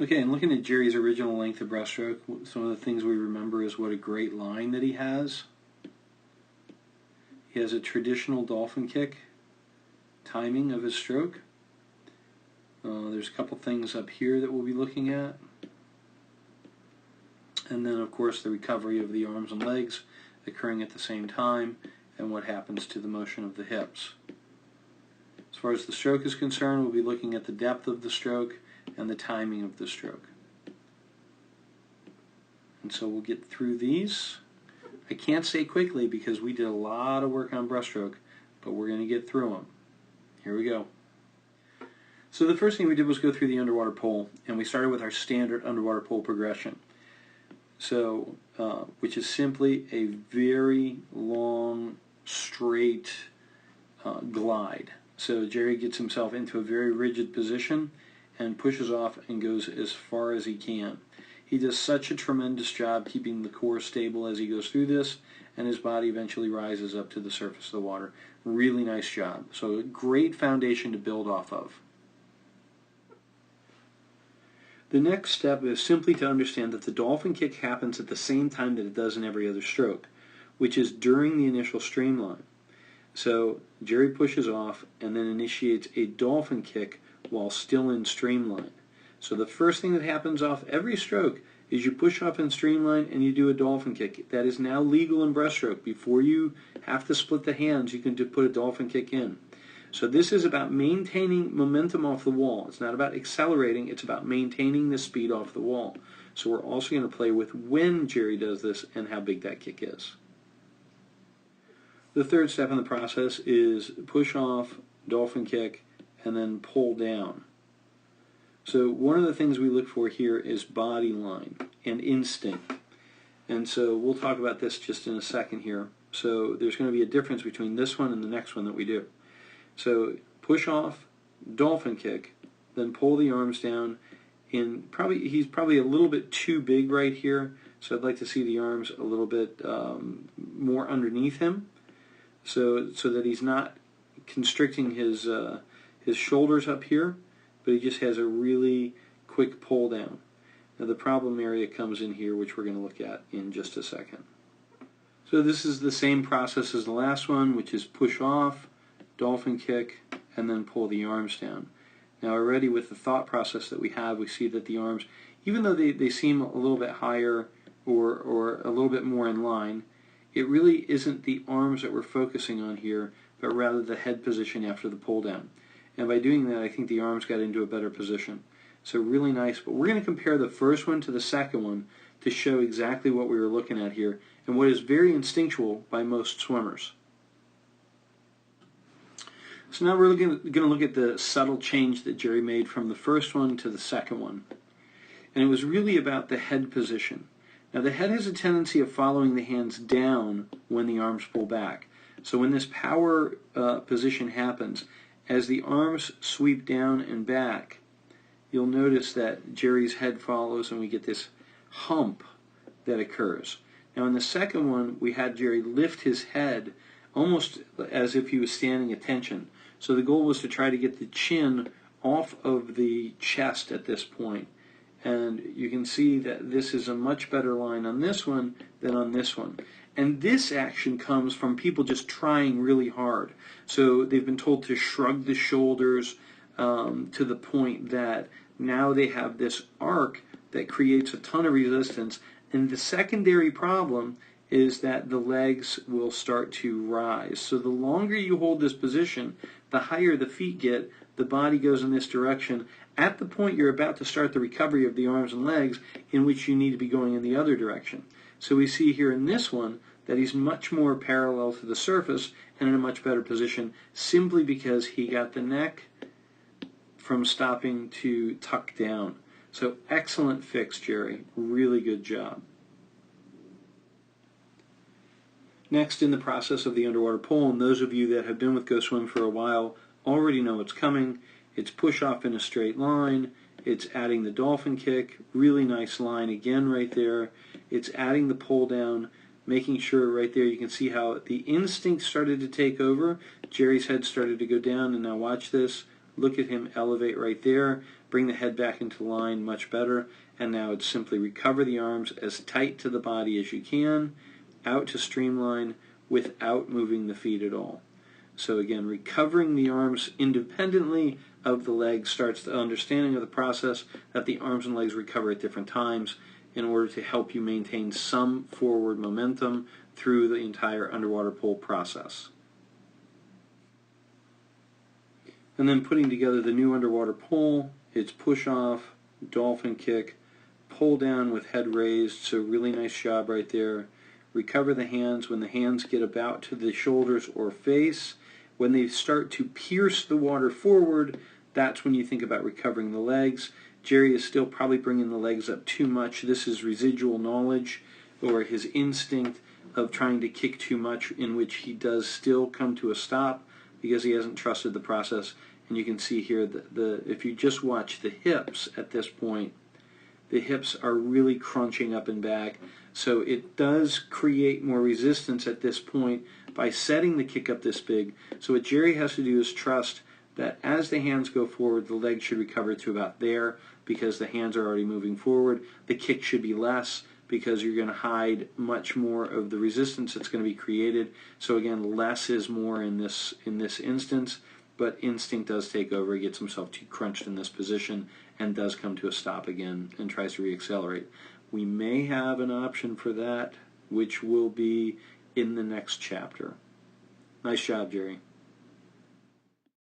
Okay, and looking at Jerry's original length of breaststroke, some of the things we remember is what a great line that he has. He has a traditional dolphin kick timing of his stroke. There's a couple things up here that we'll be looking at. And then, of course, the recovery of the arms and legs occurring at the same time, and what happens to the motion of the hips. As far as the stroke is concerned, we'll be looking at the depth of the stroke and the timing of the stroke. And so we'll get through these. I can't say quickly because we did a lot of work on breaststroke, but we're going to get through them. Here we go. So the first thing we did was go through the underwater pole, and we started with our standard underwater pole progression. So, which is simply a very long, straight glide. So Jerry gets himself into a very rigid position and pushes off and goes as far as he can. He does such a tremendous job keeping the core stable as he goes through this, and his body eventually rises up to the surface of the water. Really nice job. So a great foundation to build off of. The next step is simply to understand that the dolphin kick happens at the same time that it does in every other stroke, which is during the initial streamline. So Jerry pushes off and then initiates a dolphin kick while still in streamline. So the first thing that happens off every stroke is you push off in streamline and you do a dolphin kick. That is now legal in breaststroke. Before you have to split the hands, you can put a dolphin kick in. So this is about maintaining momentum off the wall. It's not about accelerating, it's about maintaining the speed off the wall. So we're also going to play with when Jerry does this and how big that kick is. The third step in the process is push off, dolphin kick, and then pull down. So one of the things we look for here is body line and instinct. And so we'll talk about this just in a second here. So there's going to be a difference between this one and the next one that we do. So push off, dolphin kick, then pull the arms down. He's probably a little bit too big right here, so I'd like to see the arms a little bit more underneath him, so that he's not constricting his shoulders up here, but he just has a really quick pull down. Now the problem area comes in here, which we're going to look at in just a second. So this is the same process as the last one, which is push off, dolphin kick, and then pull the arms down. Now already with the thought process that we have, we see that the arms, even though they seem a little bit higher or a little bit more in line, it really isn't the arms that we're focusing on here, but rather the head position after the pull down. And by doing that, I think the arms got into a better position. So really nice, but we're going to compare the first one to the second one to show exactly what we were looking at here and what is very instinctual by most swimmers. So now we're going to look at the subtle change that Jerry made from the first one to the second one. And it was really about the head position. Now the head has a tendency of following the hands down when the arms pull back. So when this power position happens, as the arms sweep down and back, you'll notice that Jerry's head follows and we get this hump that occurs. Now in the second one, we had Jerry lift his head almost as if he was standing attention. So the goal was to try to get the chin off of the chest at this point. And you can see that this is a much better line on this one than on this one. And this action comes from people just trying really hard. So they've been told to shrug the shoulders to the point that now they have this arc that creates a ton of resistance. And the secondary problem is that the legs will start to rise. So the longer you hold this position, the higher the feet get, the body goes in this direction. At the point you're about to start the recovery of the arms and legs, in which you need to be going in the other direction. So we see here in this one that he's much more parallel to the surface and in a much better position simply because he got the neck from stopping to tuck down. So excellent fix, Jerry. Really good job. Next in the process of the underwater pull, and those of you that have been with Go Swim for a while already know what's coming. It's push off in a straight line. It's adding the dolphin kick. Really nice line again right there. It's adding the pull down, making sure right there you can see how the instinct started to take over. Jerry's head started to go down, and now watch this. Look at him elevate right there. bring the head back into line much better, and now it's simply recover the arms as tight to the body as you can, out to streamline without moving the feet at all. So again, recovering the arms independently of the legs starts the understanding of the process that the arms and legs recover at different times in order to help you maintain some forward momentum through the entire underwater pull process. And then putting together the new underwater pull, it's push off, dolphin kick, pull down with head raised, so really nice job right there. Recover the hands when the hands get about to the shoulders or face. When they start to pierce the water forward, that's when you think about recovering the legs. Jerry is still probably bringing the legs up too much. This is residual knowledge or his instinct of trying to kick too much, in which he does still come to a stop because he hasn't trusted the process. And you can see here that if you just watch the hips at this point, the hips are really crunching up and back. So it does create more resistance at this point by setting the kick up this big. So what Jerry has to do is trust that as the hands go forward, the legs should recover to about there because the hands are already moving forward. The kick should be less because you're going to hide much more of the resistance that's going to be created. So again, less is more in this instance, but instinct does take over. He gets himself too crunched in this position and does come to a stop again and tries to reaccelerate. We may have an option for that, which will be in the next chapter. Nice job, Jerry.